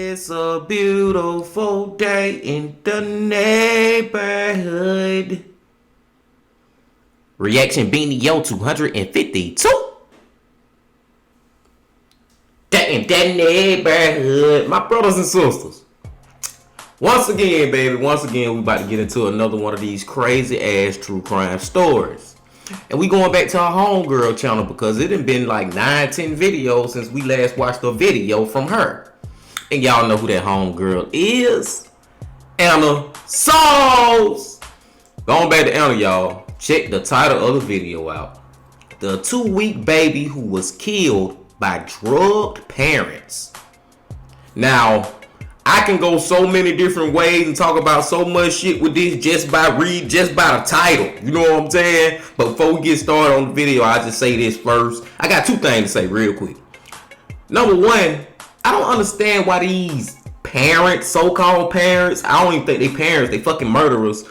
It's a beautiful day in the neighborhood. Reaction Beanie Yo 252. In that neighborhood. My brothers and sisters. Once again, baby, we about to get into another one of these crazy ass true crime stories. And we going back to our homegirl channel because it done been like 9-10 videos since we last watched a video from her. And y'all know who that homegirl is. Annasolves. Going back to Anna, y'all. Check the title of the video out. The 2-week baby who was killed by drugged parents. Now, I can go so many different ways and talk about so much shit with this just by the title. You know what I'm saying? But before we get started on the video, I'll just say this first. I got 2 things to say real quick. Number 1, I don't understand why these parents, so-called parents, I don't even think they parents, they fucking murderers,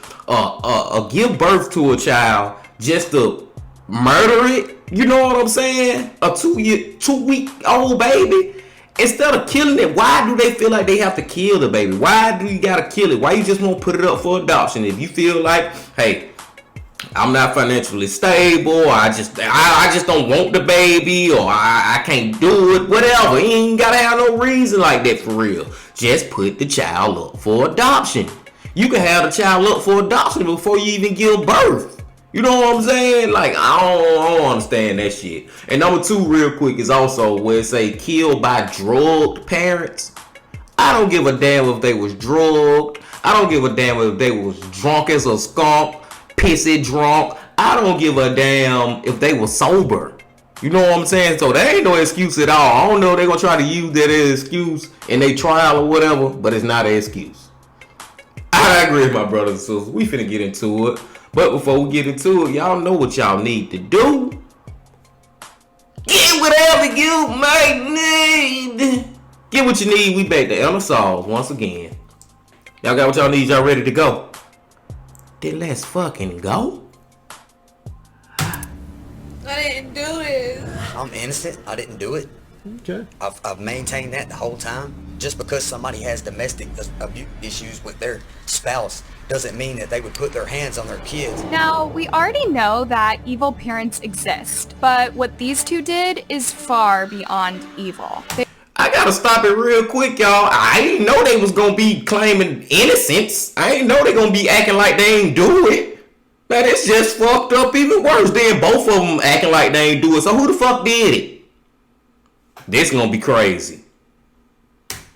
give birth to a child just to murder it. You know what I'm saying? A 2-week-old baby. Instead of killing it, why do they feel like they have to kill the baby? Why do you gotta kill it? Why you just won't put it up for adoption? If you feel like, hey, I'm not financially stable, I just don't want the baby, or I can't do it, whatever. You ain't gotta have no reason like that for real. Just put the child up for adoption. You can have the child up for adoption before you even give birth. You know what I'm saying? Like, I don't understand that shit. And number 2, real quick, is also where it say killed by drugged parents. I don't give a damn if they was drugged. I don't give a damn if they was drunk as a skunk, pissy drunk. I don't give a damn if they were sober. You know what I'm saying? So there ain't no excuse at all. I don't know if they're gonna try to use that as excuse in their trial or whatever, but it's not an excuse. I agree with my brothers and sisters. We finna get into it. But before we get into it, y'all know what y'all need to do. Get whatever you might need. Get what you need. We back to Annasolves once again. Y'all got what y'all need. Y'all ready to go? Then let's fucking go. I didn't do this. I'm innocent. I didn't do it. Okay. I've maintained that the whole time. Just because somebody has domestic abuse issues with their spouse doesn't mean that they would put their hands on their kids. Now, we already know that evil parents exist, but what these two did is far beyond evil. I gotta stop it real quick, y'all. I didn't know they was gonna be claiming innocence. I didn't know they gonna be acting like they ain't do it. Now, this just fucked up even worse. Then both of them acting like they ain't do it. So who the fuck did it? This gonna be crazy.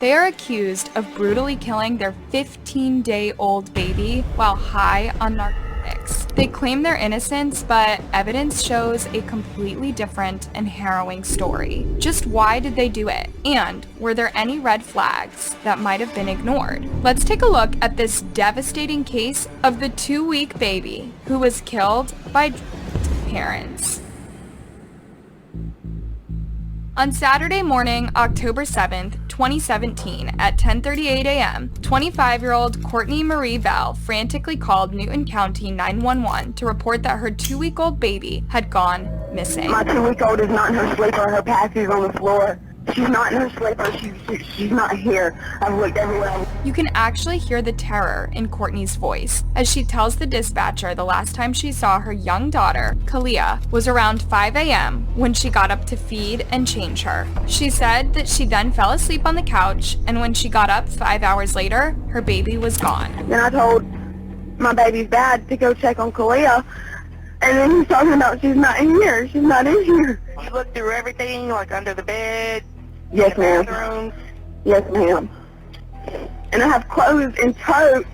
They are accused of brutally killing their 15-day-old baby while high on narcotics. They claim their innocence, but evidence shows a completely different and harrowing story. Just why did they do it? And were there any red flags that might have been ignored? Let's take a look at this devastating case of the 2-week baby who was killed by parents. On Saturday morning, October 7th, 2017, at 10:38 a.m., 25-year-old Courtney Marie Bell frantically called Newton County 911 to report that her 2-week-old baby had gone missing. My 2-week-old is not in her sleeper. Her passy is on the floor. She's not in her sleeper. She's not here. I've looked everywhere. You can actually hear the terror in Courtney's voice as she tells the dispatcher the last time she saw her young daughter, Kalia, was around 5 a.m. when she got up to feed and change her. She said that she then fell asleep on the couch, and when she got up 5 hours later, her baby was gone. Then I told my baby's dad to go check on Kalia, and then he's talking about she's not in here. She's not in here. You looked through everything, like under the bed? Yes, ma'am. Bathrooms? Yes, ma'am. And I have clothes in totes,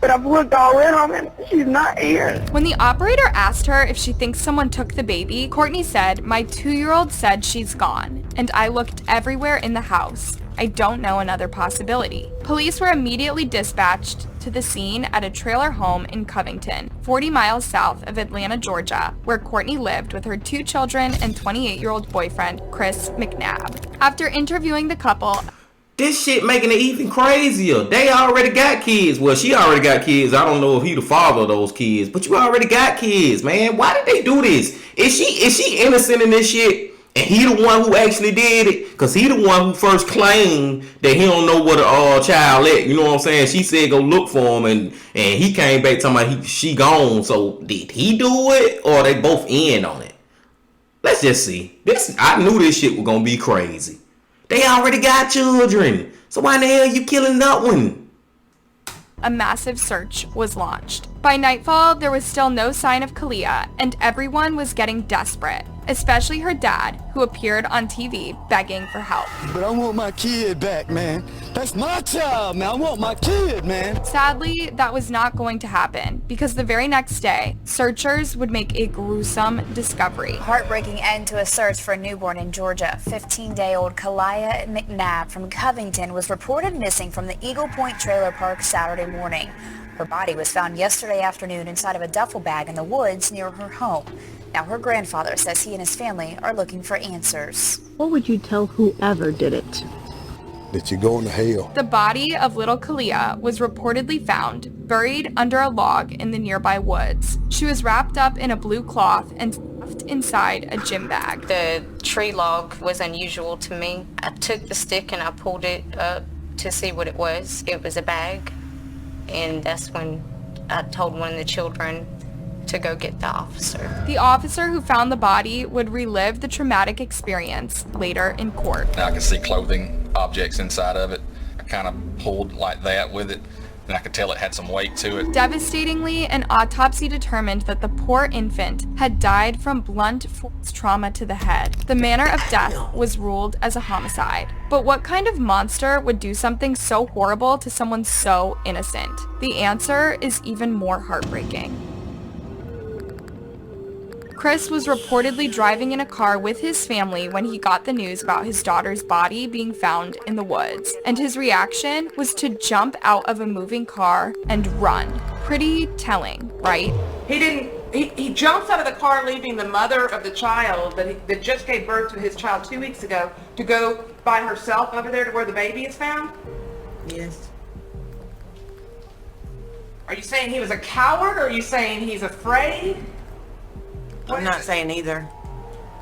but I've looked all in on it. She's not here. When the operator asked her if she thinks someone took the baby, Courtney said, "My 2-year-old said she's gone, and I looked everywhere in the house. I don't know another possibility. Police were immediately dispatched to the scene at a trailer home in Covington, 40 miles south of Atlanta, Georgia, where Courtney lived with her 2 children and 28-year-old boyfriend, Chris McNabb. After interviewing the couple, this shit making it even crazier. They already got kids. Well, she already got kids. I don't know if he the father of those kids, but you already got kids, man. Why did they do this? Is she innocent in this shit? And he the one who actually did it? Because he the one who first claimed that he don't know where the child at. You know what I'm saying? She said go look for him, and he came back talking about she gone. So did he do it, or are they both in on it? Let's just see. I knew this shit was gonna be crazy. They already got children. So why the hell you killing that one? a massive search was launched. By nightfall, there was still no sign of Kalia, and everyone was getting desperate, especially her dad, who appeared on TV begging for help. But I want my kid back, man. That's my child, man. I want my kid, man. Sadly, that was not going to happen, because the very next day, searchers would make a gruesome discovery. Heartbreaking end to a search for a newborn in Georgia. 15-day-old Kalia McNabb from Covington was reported missing from the Eagle Point Trailer Park Saturday morning. Her body was found yesterday afternoon inside of a duffel bag in the woods near her home. Now, her grandfather says he and his family are looking for answers. What would you tell whoever did it? That you're going to hell. The body of little Kalia was reportedly found buried under a log in the nearby woods. She was wrapped up in a blue cloth and stuffed inside a gym bag. The tree log was unusual to me. I took the stick and I pulled it up to see what it was. It was a bag, and that's when I told one of the children to go get the officer. The officer who found the body would relive the traumatic experience later in court. I could see clothing objects inside of it. I kind of pulled like that with it, and I could tell it had some weight to it. Devastatingly, an autopsy determined that the poor infant had died from blunt force trauma to the head. The manner of death was ruled as a homicide. But what kind of monster would do something so horrible to someone so innocent? The answer is even more heartbreaking. Chris was reportedly driving in a car with his family when he got the news about his daughter's body being found in the woods, and his reaction was to jump out of a moving car and run. Pretty telling, right? He jumps out of the car, leaving the mother of the child that just gave birth to his child 2 weeks ago to go by herself over there to where the baby is found? Yes. Are you saying he was a coward, or are you saying he's afraid? I'm not saying either.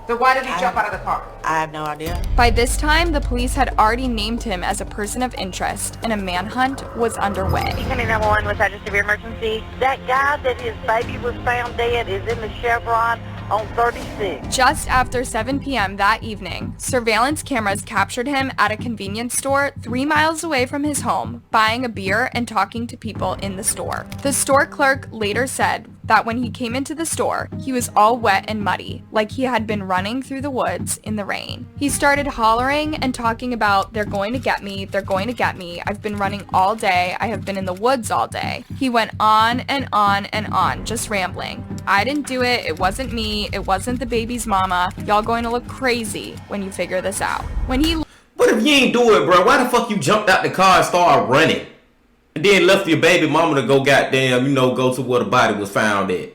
So why did he jump out of the car? I have no idea. By this time, the police had already named him as a person of interest, and a manhunt was underway. 911, was that just a severe emergency? That guy that his baby was found dead is in the Chevron on 36. Just after 7 p.m. that evening, surveillance cameras captured him at a convenience store 3 miles away from his home, buying a beer and talking to people in the store. The store clerk later said that when he came into the store, he was all wet and muddy, like he had been running through the woods in the rain. He started hollering and talking about, "They're going to get me, they're going to get me, I've been running all day, I have been in the woods all day." He went on and on and on, just rambling. "I didn't do it, it wasn't me, it wasn't the baby's mama, y'all going to look crazy when you figure this out." But if you ain't do it, bro, why the fuck you jumped out the car and started running? And then left your baby mama to go goddamn, go to where the body was found at.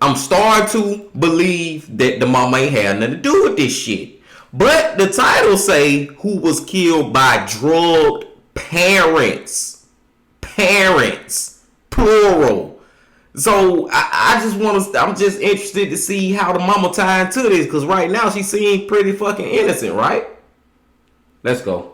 I'm starting to believe that the mama ain't had nothing to do with this shit. But the title say who was killed by drugged parents. Parents. Plural. So I'm just interested to see how the mama tied into this, because right now she seems pretty fucking innocent, right? Let's go.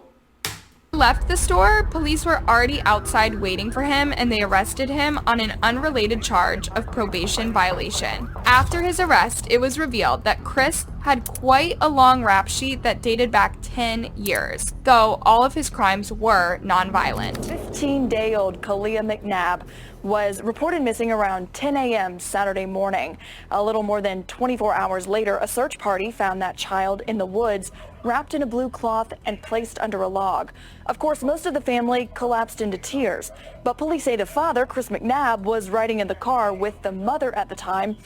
Left the store, police were already outside waiting for him, and they arrested him on an unrelated charge of probation violation. After his arrest, it was revealed that Chris had quite a long rap sheet that dated back 10 years, though all of his crimes were nonviolent. 15-day-old Kalia McNabb was reported missing around 10 a.m. Saturday morning. A little more than 24 hours later, a search party found that child in the woods, wrapped in a blue cloth and placed under a log. Of course, most of the family collapsed into tears, but police say the father, Chris McNabb, was riding in the car with the mother at the time.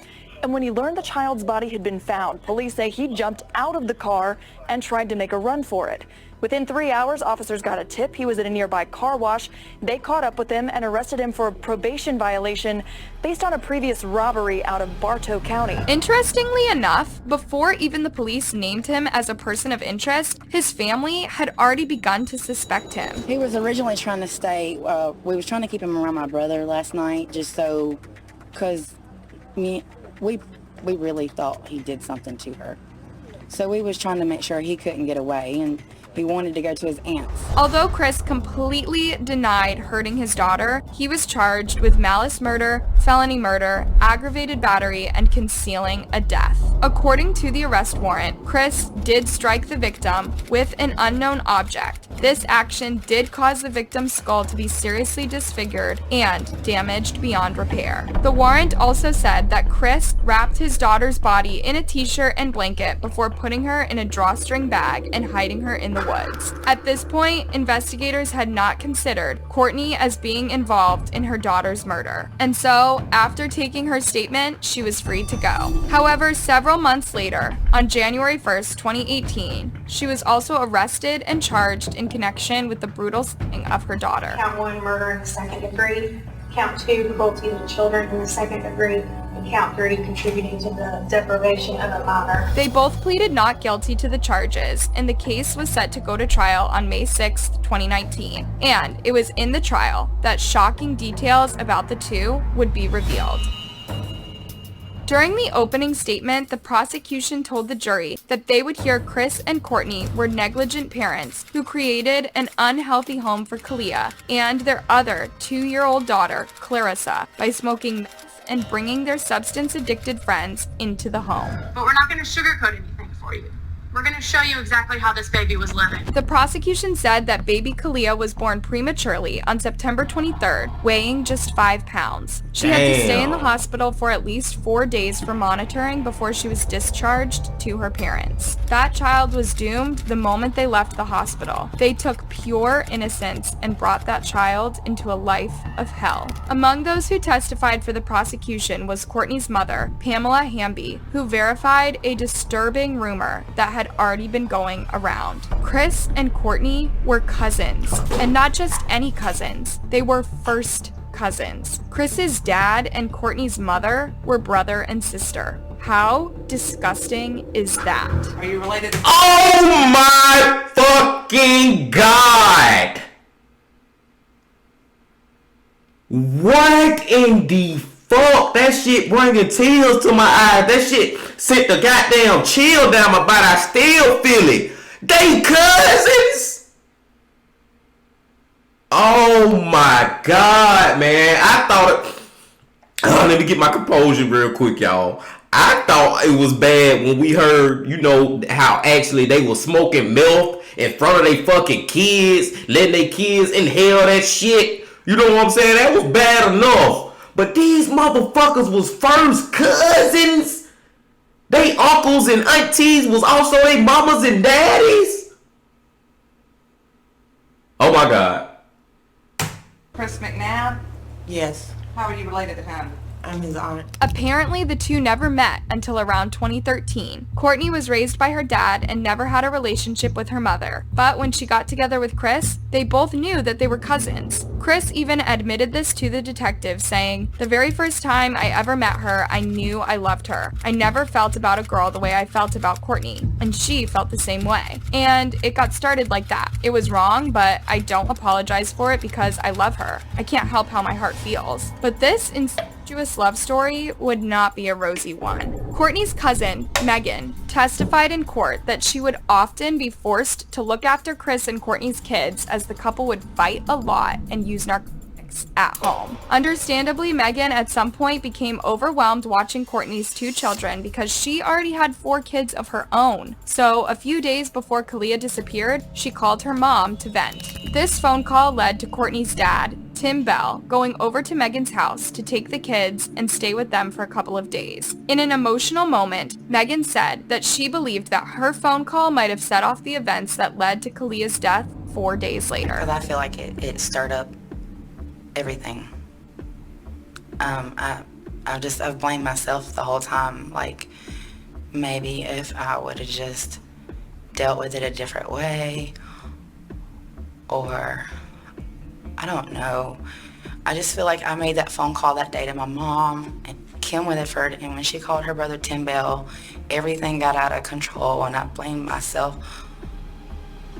And when he learned the child's body had been found, police say he jumped out of the car and tried to make a run for it. Within 3 hours, officers got a tip he was at a nearby car wash. They caught up with him and arrested him for a probation violation based on a previous robbery out of Bartow County. Interestingly enough, before even the police named him as a person of interest, his family had already begun to suspect him. He was originally trying to stay, we was trying to keep him around my brother last night, just so, because we really thought he did something to her. So we was trying to make sure he couldn't get away, and he wanted to go to his aunt's. Although Chris completely denied hurting his daughter, he was charged with malice murder, felony murder, aggravated battery, and concealing a death. According to the arrest warrant, Chris did strike the victim with an unknown object. This action did cause the victim's skull to be seriously disfigured and damaged beyond repair. The warrant also said that Chris wrapped his daughter's body in a t-shirt and blanket before putting her in a drawstring bag and hiding her in the woods. At this point, investigators had not considered Courtney as being involved in her daughter's murder. And so, after taking her statement, she was free to go. However, several months later, on January 1st, 2018, she was also arrested and charged in connection with the brutal slaying of her daughter. Count 1, murder in the second degree. Count 2, cruelty to children in the second degree. And count 3, contributing to the deprivation of a minor. They both pleaded not guilty to the charges, and the case was set to go to trial on May 6, 2019. And it was in the trial that shocking details about the two would be revealed. During the opening statement, the prosecution told the jury that they would hear Chris and Courtney were negligent parents who created an unhealthy home for Kalia and their other 2-year-old daughter, Clarissa, by smoking meth and bringing their substance-addicted friends into the home. But we're not going to sugarcoat anything for you. We're going to show you exactly how this baby was living. The prosecution said that baby Kalia was born prematurely on September 23rd, weighing just 5 pounds. She had to stay in the hospital for at least 4 days for monitoring before she was discharged to her parents. That child was doomed the moment they left the hospital. They took pure innocence and brought that child into a life of hell. Among those who testified for the prosecution was Courtney's mother, Pamela Hamby, who verified a disturbing rumor that had already been going around. Chris and Courtney were cousins, and not just any cousins. They were first cousins. Chris's dad and Courtney's mother were brother and sister. How disgusting is that? Are you related? Oh my fucking God! What in the fuck? That shit bringing tears to my eyes. That shit sent the goddamn chill down my body. I still feel it. They cousins? Oh my God, man. I thought let me get my composure real quick, y'all. I thought it was bad when we heard, you know, how actually they were smoking meth in front of their fucking kids, letting their kids inhale that shit. You know what I'm saying? That was bad enough. But these motherfuckers was first cousins. They uncles and aunties was also their mamas and daddies. Oh my God. Chris McNabb? Yes. How are you related to him? I'm his aunt. Apparently, the two never met until around 2013. Courtney was raised by her dad and never had a relationship with her mother. But when she got together with Chris, they both knew that they were cousins. Chris even admitted this to the detective, saying, "The very first time I ever met her, I knew I loved her. I never felt about a girl the way I felt about Courtney, and she felt the same way. And it got started like that. It was wrong, but I don't apologize for it because I love her. I can't help how my heart feels." But this incestuous love story would not be a rosy one. Courtney's cousin, Megan, testified in court that she would often be forced to look after Chris and Courtney's kids as the couple would fight a lot and use narcotics at home. Understandably, Megan at some point became overwhelmed watching Courtney's 2 children because she already had 4 kids of her own. So a few days before Kalia disappeared, she called her mom to vent. This phone call led to Courtney's dad, Tim Bell, going over to Megan's house to take the kids and stay with them for a couple of days. In an emotional moment, Megan said that she believed that her phone call might have set off the events that led to Kalia's death 4 days later. Because I feel like it stirred up everything. I've blamed myself the whole time. Like, maybe if I would have just dealt with it a different way, or I don't know. I just feel like I made that phone call that day to my mom and Kim Weatherford, and when she called her brother Tim Bell, everything got out of control, and I blamed myself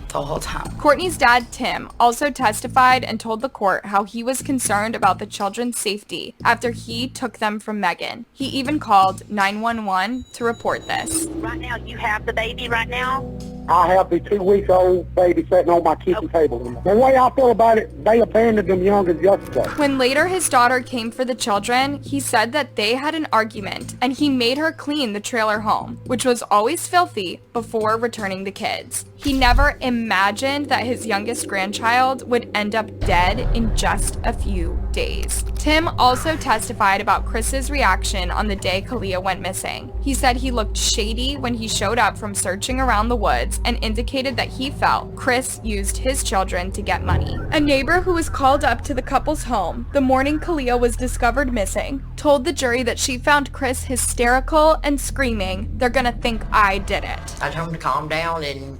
the whole time. Courtney's dad, Tim, also testified and told the court how he was concerned about the children's safety after he took them from Megan. He even called 911 to report this. Right now, you have the baby right now? I have the 2-week-old baby sitting on my kitchen table. The way I feel about it, they abandoned them youngins yesterday. When later his daughter came for the children, he said that they had an argument and he made her clean the trailer home, which was always filthy, before returning the kids. He never imagined that his youngest grandchild would end up dead in just a few days. Tim also testified about Chris's reaction on the day Kalia went missing. He said he looked shady when he showed up from searching around the woods and indicated that he felt Chris used his children to get money. A neighbor who was called up to the couple's home the morning Kalia was discovered missing told the jury that she found Chris hysterical and screaming, "They're gonna think I did it." I told him to calm down and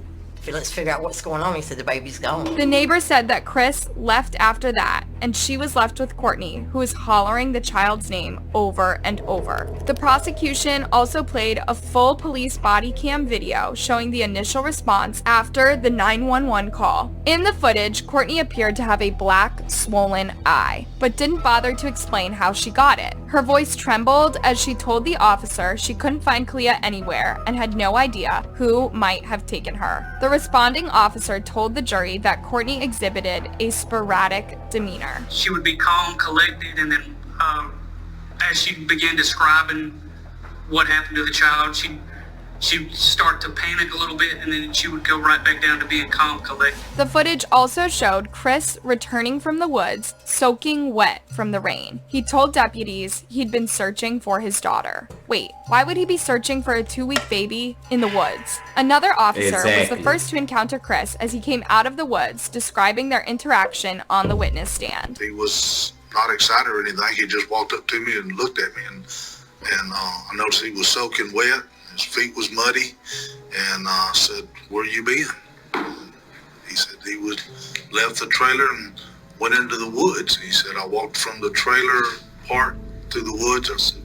let's figure out what's going on. He said the baby's gone. The neighbor said that Chris left after that, and she was left with Courtney, who was hollering the child's name over and over. The prosecution also played a full police body cam video showing the initial response after the 911 call. In the footage, Courtney appeared to have a black, swollen eye, but didn't bother to explain how she got it. Her voice trembled as she told the officer she couldn't find Kalia anywhere and had no idea who might have taken her. The responding officer told the jury that Courtney exhibited a sporadic demeanor. She would be calm, collected, and then as she began describing what happened to the child, she'd start to panic a little bit, and then she would go right back down to being calm, collected. The footage also showed Chris returning from the woods, soaking wet from the rain. He told deputies he'd been searching for his daughter. Wait, why would he be searching for a 2-week baby in the woods? Another officer was the first to encounter Chris as he came out of the woods, describing their interaction on the witness stand. He was not excited or anything. He just walked up to me and looked at me, and I noticed he was soaking wet. His feet was muddy, and I said, "Where you been?" He said he left the trailer and went into the woods. He said, "I walked from the trailer park to the woods." I said,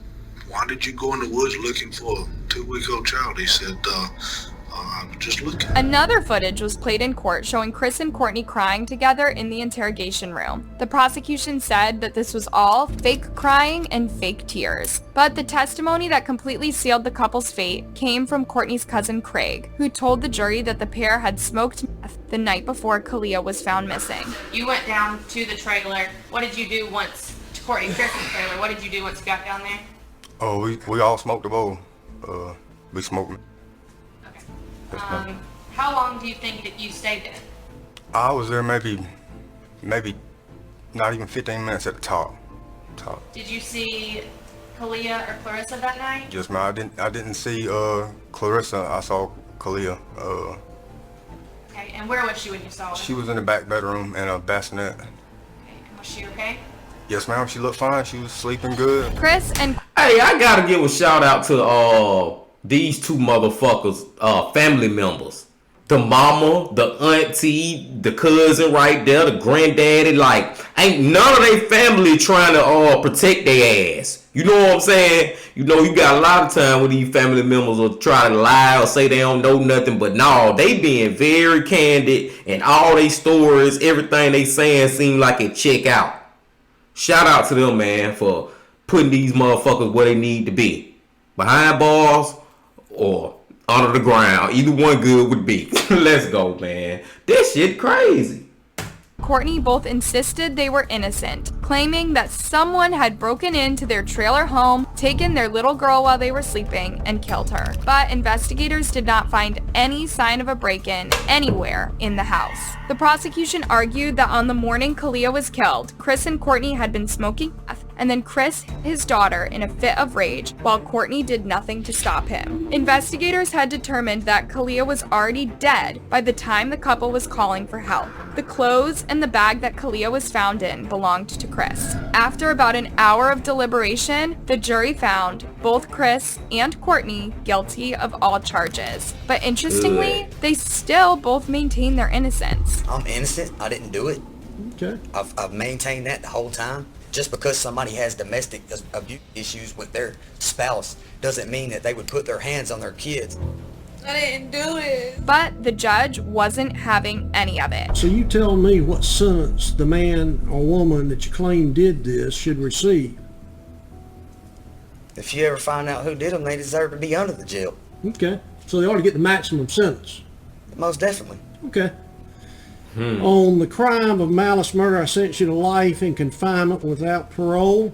"Why did you go in the woods looking for a 2-week-old child?" He said, "I was just looking." Another footage was played in court showing Chris and Courtney crying together in the interrogation room. The prosecution said that this was all fake crying and fake tears. But the testimony that completely sealed the couple's fate came from Courtney's cousin Craig, who told the jury that the pair had smoked meth the night before Kalia was found missing. You went down to the trailer. What did you do once, to Courtney Chris's trailer, what did you do once you got down there? Oh, we all smoked a bowl. We smoked. How long do you think that you stayed there? I was there maybe not even 15 minutes at the top. Did you see Kalia or Clarissa that night? Just man, I didn't see Clarissa. I saw Kalia. Okay, and where was she when you saw her? She was in the back bedroom in a bassinet. Okay, and was she okay? Yes, ma'am. She looked fine. She was sleeping good. Chris and Hey, I gotta give a shout out to these two motherfuckers, family members. The mama, the auntie, the cousin right there, the granddaddy. Like, ain't none of their family trying to protect their ass. You know what I'm saying? You know, you got a lot of time when these family members will try to lie or say they don't know nothing. But no, they being very candid, and all they stories, everything they saying seem like it check out. Shout out to them, man, for putting these motherfuckers where they need to be. Behind bars or under the ground. Either one good would be. Let's go, man. This shit crazy. Courtney both insisted they were innocent, claiming that someone had broken into their trailer home, taken their little girl while they were sleeping, and killed her. But investigators did not find any sign of a break-in anywhere in the house. The prosecution argued that on the morning Kalia was killed, Chris and Courtney had been smoking meth, and then Chris hit his daughter in a fit of rage while Courtney did nothing to stop him. Investigators had determined that Kalia was already dead by the time the couple was calling for help. The clothes and the bag that Kalia was found in belonged to Chris. After about an hour of deliberation, the jury found both Chris and Courtney guilty of all charges. But interestingly, they still both maintain their innocence. I'm innocent. I didn't do it. Okay. I've maintained that the whole time. Just because somebody has domestic abuse issues with their spouse doesn't mean that they would put their hands on their kids. I didn't do it. But the judge wasn't having any of it. So you tell me what sentence the man or woman that you claim did this should receive. If you ever find out who did them, they deserve to be under the jail. Okay. So they ought to get the maximum sentence. Most definitely. Okay. On the crime of malice murder, I sentence you to life in confinement without parole.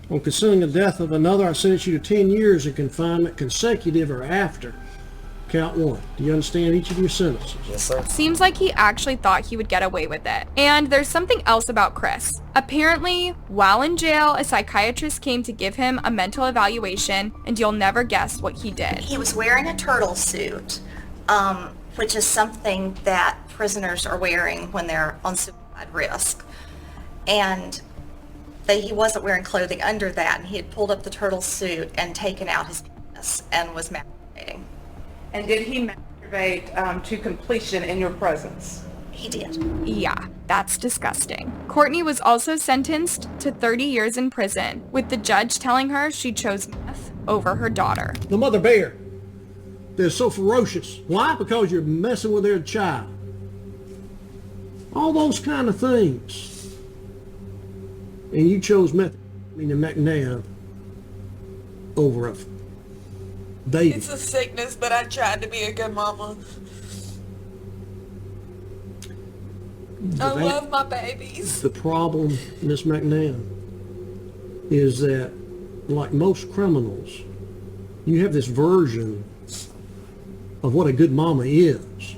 On concealing the death of another, I sentence you to 10 years in confinement consecutive or after. Count one. Do you understand each of your sentences? Yes, sir. Seems like he actually thought he would get away with it. And there's something else about Chris. Apparently, while in jail, a psychiatrist came to give him a mental evaluation, and you'll never guess what he did. He was wearing a turtle suit, which is something that prisoners are wearing when they're on suicide risk. And he wasn't wearing clothing under that, and he had pulled up the turtle suit and taken out his penis and was masturbating. And did he masturbate to completion in your presence? He did. Yeah, that's disgusting. Courtney was also sentenced to 30 years in prison, with the judge telling her she chose meth over her daughter. The mother bear. They're so ferocious. Why? Because you're messing with their child. All those kind of things. And you chose meth, meaning McNabb, over a baby. It's a sickness, but I tried to be a good mama. I love my babies. The problem, Miss McNabb, is that, like most criminals, you have this version of what a good mama is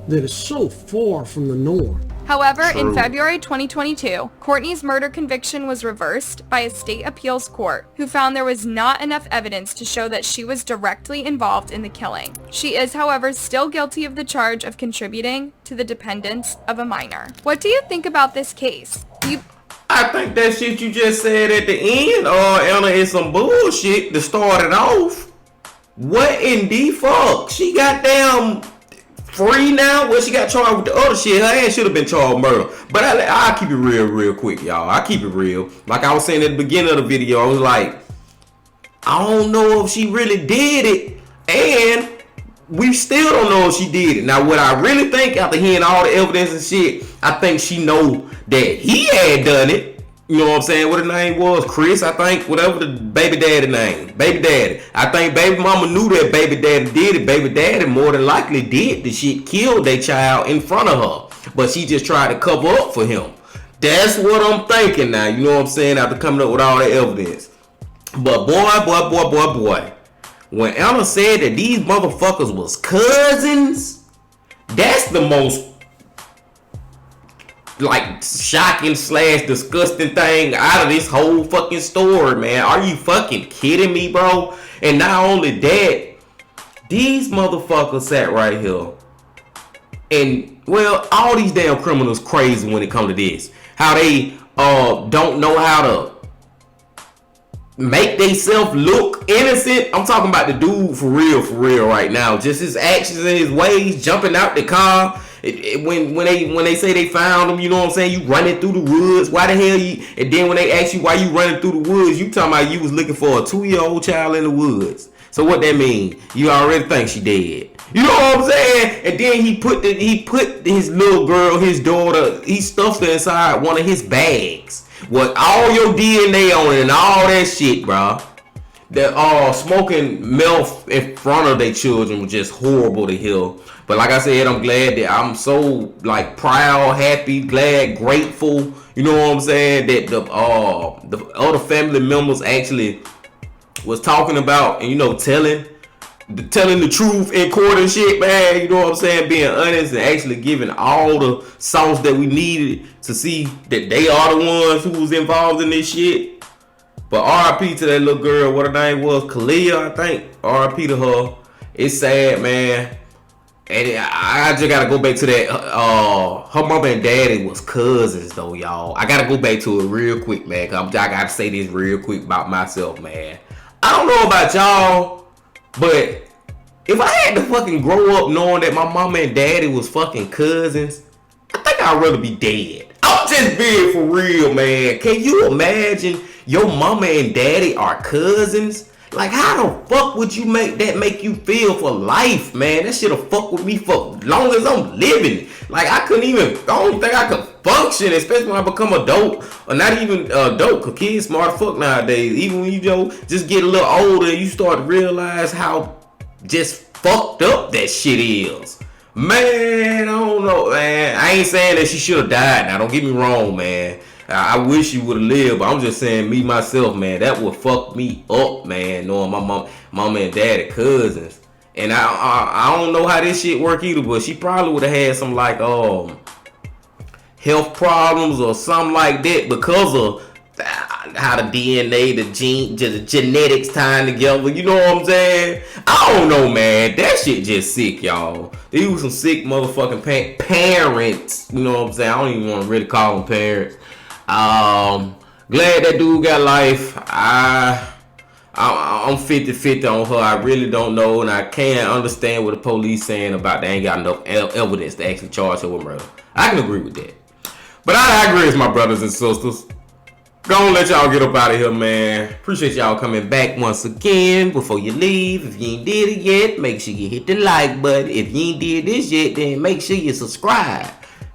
that is so far from the norm. However, in February 2022, Courtney's murder conviction was reversed by a state appeals court who found there was not enough evidence to show that she was directly involved in the killing. She is, however, still guilty of the charge of contributing to the dependence of a minor. What do you think about this case? I think that shit you just said at the end, Anna, is some bullshit to start it off. What in the fuck? She goddamn free now? Well, she got charged with the other shit. Her ass should have been charged with murder. But I'll keep it real quick, y'all. I'll keep it real. Like I was saying at the beginning of the video, I was like, I don't know if she really did it. And we still don't know if she did it. Now, what I really think after hearing all the evidence and shit, I think she know that he had done it. You know what I'm saying? What his name was? Chris, I think. Whatever the baby daddy name. Baby daddy. I think baby mama knew that baby daddy did it. Baby daddy more than likely did the shit, killed their child in front of her. But she just tried to cover up for him. That's what I'm thinking now. You know what I'm saying? After coming up with all the evidence. But boy. When Anna said that these motherfuckers was cousins, that's the most like shocking / disgusting thing out of this whole fucking story, man. Are you fucking kidding me, bro? And not only that, these motherfuckers sat right here and, well, all these damn criminals crazy when it comes to this. How they don't know how to make themselves look innocent. I'm talking about the dude for real right now. Just his actions and his ways, jumping out the car. When they say they found him, you know what I'm saying? You running through the woods. Why the hell you? And then when they ask you why you running through the woods, you talking about you was looking for a 2-year-old child in the woods. So what that mean? You already think she dead. You know what I'm saying? And then he put his little girl, his daughter, he stuffed her inside one of his bags with all your DNA on it and all that shit, bro. That smoking meth in front of their children was just horrible to hear. But like I said, I'm glad that I'm so like proud, happy, glad, grateful. You know what I'm saying? That the other family members actually was talking about and, you know, telling the truth in court and shit, man. You know what I'm saying? Being honest and actually giving all the sauce that we needed to see that they are the ones who was involved in this shit. But RIP to that little girl, what her name was, Kalia, I think. RIP to her. It's sad, man. And I just gotta go back to that. Her mama and daddy was cousins, though, y'all. I gotta go back to it real quick, man. Cause I gotta say this real quick about myself, man. I don't know about y'all, but if I had to fucking grow up knowing that my mama and daddy was fucking cousins, I think I'd rather be dead. I'm just being for real, man. Can you imagine your mama and daddy are cousins? Like, how the fuck would you make you feel for life, man? That shit'll fuck with me for long as I'm living. Like, I don't think I could function, especially when I become adult, or not even adult, cause kids smart as fuck nowadays. Even when you just get a little older, you start to realize how just fucked up that shit is. Man, I don't know, man. I ain't saying that she should have died. Now, don't get me wrong, man. I wish you would have lived, but I'm just saying, me myself, man, that would fuck me up, man, knowing my mama and daddy cousins. And I don't know how this shit work either, but she probably would have had some like health problems or something like that because of how the DNA, the genetics tying together. You know what I'm saying? I don't know, man. That shit just sick, y'all. These were some sick motherfucking parents. You know what I'm saying? I don't even want to really call them parents. Glad that dude got life. I'm 50-50 on her. I really don't know, and I can't understand what the police saying about they ain't got enough evidence to actually charge her with murder. I can agree with that. But I agree with my brothers and sisters. Gonna let y'all get up out of here, man. Appreciate y'all coming back once again. Before you leave, if you ain't did it yet, make sure you hit the like button. If you ain't did this yet, then make sure you subscribe.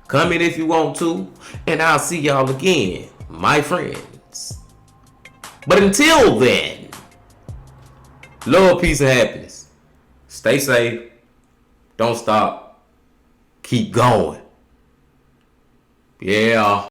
Comment if you want to. And I'll see y'all again, my friends. But until then, love, peace, and happiness. Stay safe. Don't stop. Keep going. Yeah.